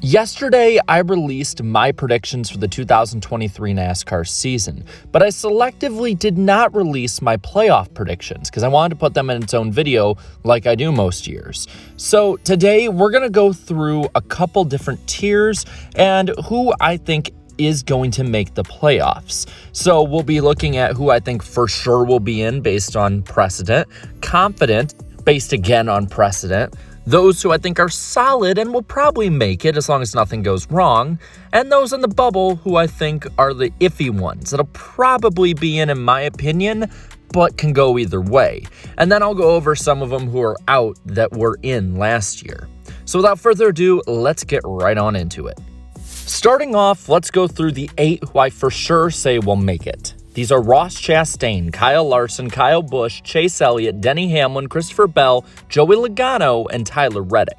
Yesterday, I released my predictions for the 2023 NASCAR season, but I selectively did not release my playoff predictions because I wanted to put them in its own video like I do most years. So today, we're going to go through a couple different tiers and who I think is going to make the playoffs. So we'll be looking at who I think for sure will be in based on precedent, confident based again on precedent, those who I think are solid and will probably make it as long as nothing goes wrong, and those in the bubble who I think are the iffy ones that'll probably be in my opinion, but can go either way. And then I'll go over some of them who are out that were in last year. So without further ado, let's get right on into it. Starting off, let's go through the 8 who I for sure say will make it. These are Ross Chastain, Kyle Larson, Kyle Busch, Chase Elliott, Denny Hamlin, Christopher Bell, Joey Logano, and Tyler Reddick.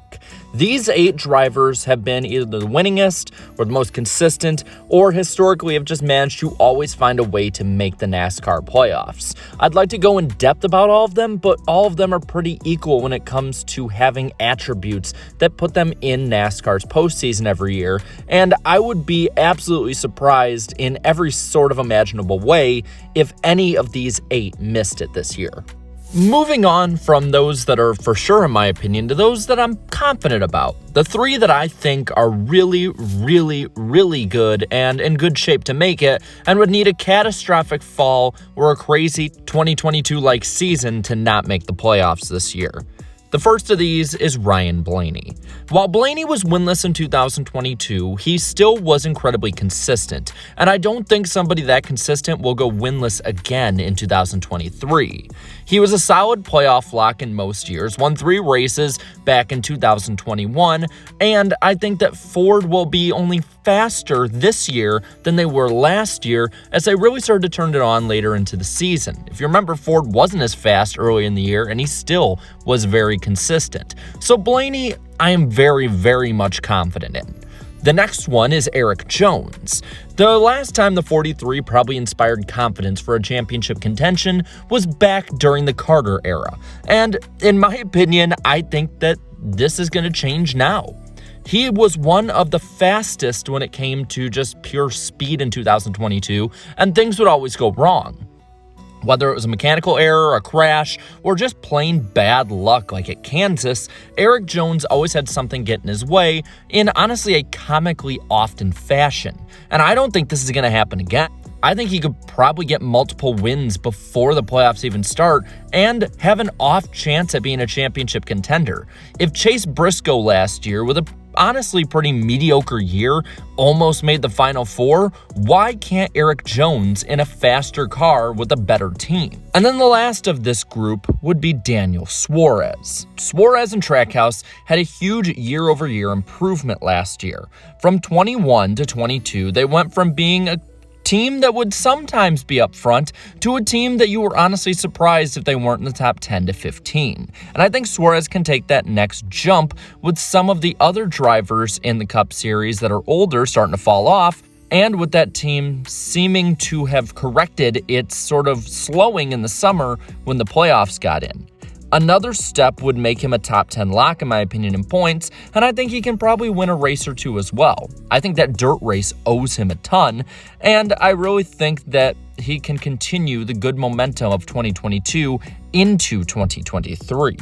These 8 drivers have been either the winningest or the most consistent, or historically have just managed to always find a way to make the NASCAR playoffs. I'd like to go in depth about all of them, but all of them are pretty equal when it comes to having attributes that put them in NASCAR's postseason every year, and I would be absolutely surprised in every sort of imaginable way if any of these 8 missed it this year. Moving on from those that are for sure in my opinion to those that I'm confident about. The 3 that I think are really good and in good shape to make it and would need a catastrophic fall or a crazy 2022-like season to not make the playoffs this year. The first of these is Ryan Blaney. While Blaney was winless in 2022, he still was incredibly consistent, and I don't think somebody that consistent will go winless again in 2023. He was a solid playoff lock in most years, won 3 races back in 2021, and I think that Ford will be only faster this year than they were last year as they really started to turn it on later into the season. If you remember, Ford wasn't as fast early in the year, and he still was very consistent. So Blaney, I am very much confident in. The next one is Erik Jones. The last time the 43 probably inspired confidence for a championship contention was back during the Carter era. And in my opinion, I think that this is going to change now. He was one of the fastest when it came to just pure speed in 2022, and things would always go wrong. Whether it was a mechanical error, a crash, or just plain bad luck like at Kansas, Erik Jones always had something get in his way in honestly a comically often fashion. And I don't think this is going to happen again. I think he could probably get multiple wins before the playoffs even start and have an off chance at being a championship contender. If Chase Briscoe last year, with a honestly pretty mediocre year, almost made the Final Four, why can't Erik Jones in a faster car with a better team? And then the last of this group would be Daniel Suarez. Suarez and Trackhouse had a huge year-over-year improvement last year. From 21 to 22, they went from being a team that would sometimes be up front to a team that you were honestly surprised if they weren't in the top 10 to 15. And I think Suarez can take that next jump with some of the other drivers in the Cup Series that are older starting to fall off, and with that team seeming to have corrected its sort of slowing in the summer when the playoffs got in. Another step would make him a top 10 lock in my opinion in points, and I think he can probably win a race or two as well. I think that dirt race owes him a ton, and I really think that he can continue the good momentum of 2022 into 2023.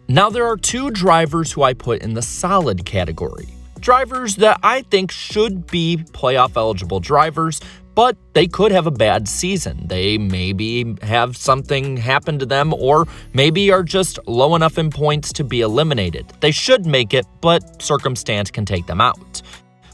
Now there are 2 drivers who I put in the solid category. Drivers that I think should be playoff eligible drivers, but they could have a bad season. They maybe have something happen to them, or maybe are just low enough in points to be eliminated. They should make it, but circumstance can take them out.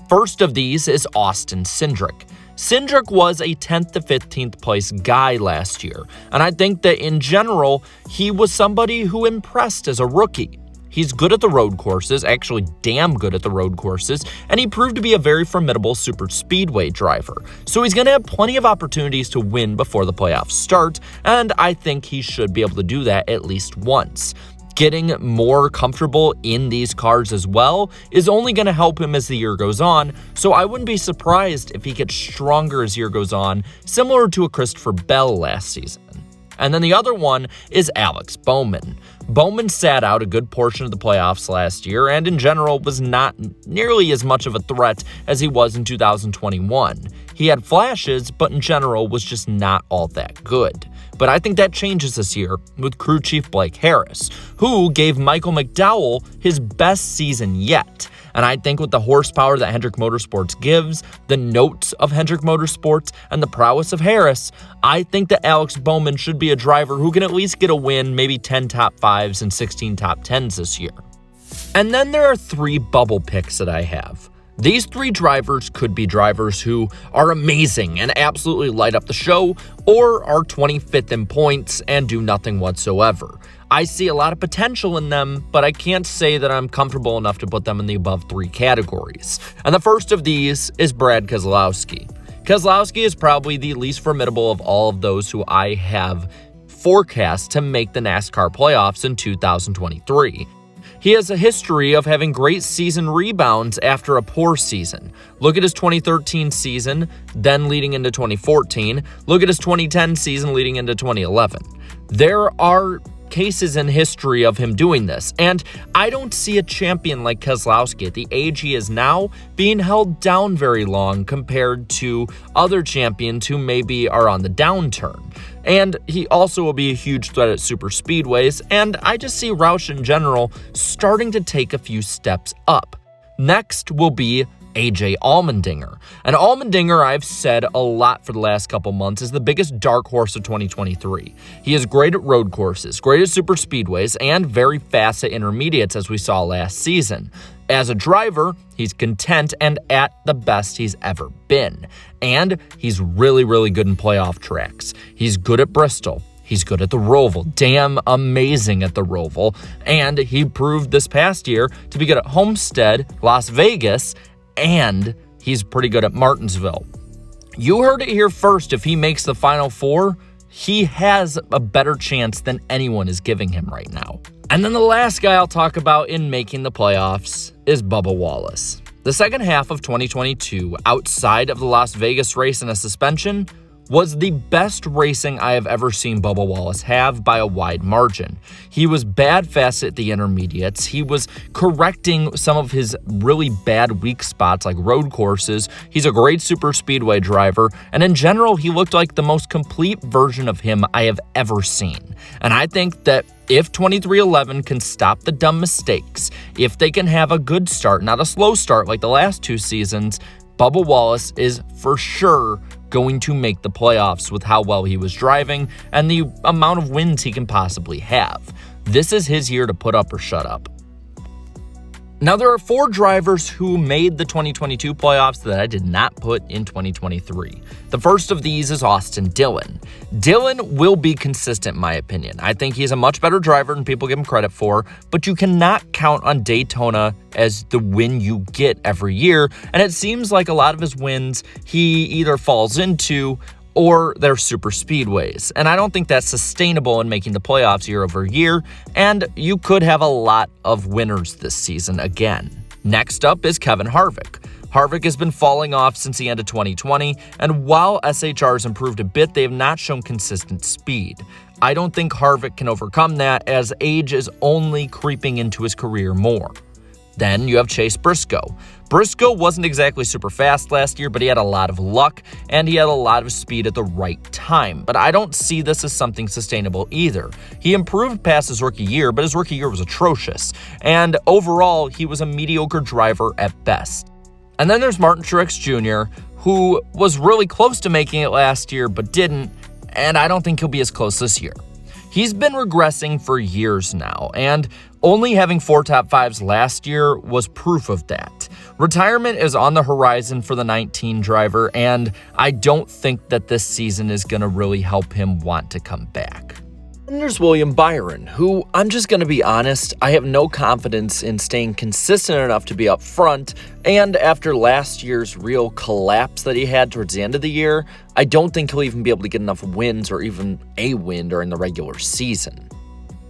First of these is Austin Cindric. Cindric was a 10th to 15th place guy last year, and I think that in general, he was somebody who impressed as a rookie. He's good at the road courses, actually damn good at the road courses, and he proved to be a very formidable super speedway driver. So he's going to have plenty of opportunities to win before the playoffs start, and I think he should be able to do that at least once. Getting more comfortable in these cars as well is only going to help him as the year goes on, so I wouldn't be surprised if he gets stronger as the year goes on, similar to a Christopher Bell last season. And then the other one is Alex Bowman. Bowman sat out a good portion of the playoffs last year and in general was not nearly as much of a threat as he was in 2021. He had flashes, but in general was just not all that good. But I think that changes this year with crew chief Blake Harris, who gave Michael McDowell his best season yet. And I think with the horsepower that Hendrick Motorsports gives, the notes of Hendrick Motorsports, and the prowess of Harris, I think that Alex Bowman should be a driver who can at least get a win, maybe 10 top 5s and 16 top 10s this year. And then there are 3 bubble picks that I have. These 3 drivers could be drivers who are amazing and absolutely light up the show, or are 25th in points and do nothing whatsoever. I see a lot of potential in them, but I can't say that I'm comfortable enough to put them in the above 3 categories. And the first of these is Brad Keselowski. Keselowski is probably the least formidable of all of those who I have forecast to make the NASCAR playoffs in 2023. He has a history of having great season rebounds after a poor season. Look at his 2013 season, then leading into 2014. Look at his 2010 season leading into 2011. There are cases in history of him doing this, and I don't see a champion like Keselowski at the age he is now being held down very long compared to other champions who maybe are on the downturn. And he also will be a huge threat at super speedways, and I just see Roush in general starting to take a few steps up. Next will be AJ Allmendinger. And Allmendinger, I've said a lot for the last couple months, is the biggest dark horse of 2023. He is great at road courses, great at super speedways, and very fast at intermediates, as we saw last season. As a driver, he's content and at the best he's ever been. And he's really, really good in playoff tracks. He's good at Bristol. He's good at the Roval, damn amazing at the Roval. And he proved this past year to be good at Homestead, Las Vegas, and he's pretty good at Martinsville. You heard it here first. If he makes the Final 4, he has a better chance than anyone is giving him right now. And then the last guy I'll talk about in making the playoffs is Bubba Wallace. The second half of 2022, outside of the Las Vegas race and a suspension, was the best racing I have ever seen Bubba Wallace have by a wide margin. He was bad fast at the intermediates. He was correcting some of his really bad weak spots like road courses. He's a great super speedway driver, and in general, he looked like the most complete version of him I have ever seen. And I think that if 2311 can stop the dumb mistakes, if they can have a good start, not a slow start like the last 2 seasons, Bubba Wallace is for sure going to make the playoffs with how well he was driving and the amount of wins he can possibly have. This is his year to put up or shut up. Now, there are 4 drivers who made the 2022 playoffs that I did not put in 2023. The first of these is Austin Dillon. Dillon will be consistent, in my opinion. I think he's a much better driver than people give him credit for, but you cannot count on Daytona as the win you get every year, and it seems like a lot of his wins he either falls into or they're super speedways. And I don't think that's sustainable in making the playoffs year over year, and you could have a lot of winners this season again. Next up is Kevin Harvick. Harvick has been falling off since the end of 2020, and while SHR has improved a bit, they have not shown consistent speed. I don't think Harvick can overcome that, as age is only creeping into his career more. Then you have Chase Briscoe. Briscoe wasn't exactly super fast last year, but he had a lot of luck, and he had a lot of speed at the right time. But I don't see this as something sustainable either. He improved past his rookie year, but his rookie year was atrocious. And overall, he was a mediocre driver at best. And then there's Martin Truex Jr., who was really close to making it last year, but didn't, and I don't think he'll be as close this year. He's been regressing for years now, and only having 4 top 5s last year was proof of that. Retirement is on the horizon for the 19 driver, and I don't think that this season is going to really help him want to come back. And there's William Byron, who, I'm just going to be honest, I have no confidence in staying consistent enough to be up front, and after last year's real collapse that he had towards the end of the year, I don't think he'll even be able to get enough wins or even a win during the regular season.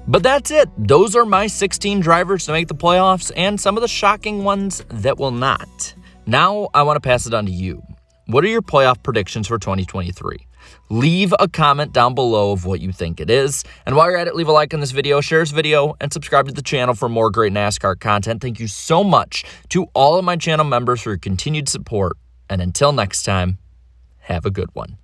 But that's it. Those are my 16 drivers to make the playoffs and some of the shocking ones that will not. Now, I want to pass it on to you. What are your playoff predictions for 2023? Leave a comment down below of what you think it is. And while you're at it, leave a like on this video, share this video, and subscribe to the channel for more great NASCAR content. Thank you so much to all of my channel members for your continued support. And until next time, have a good one.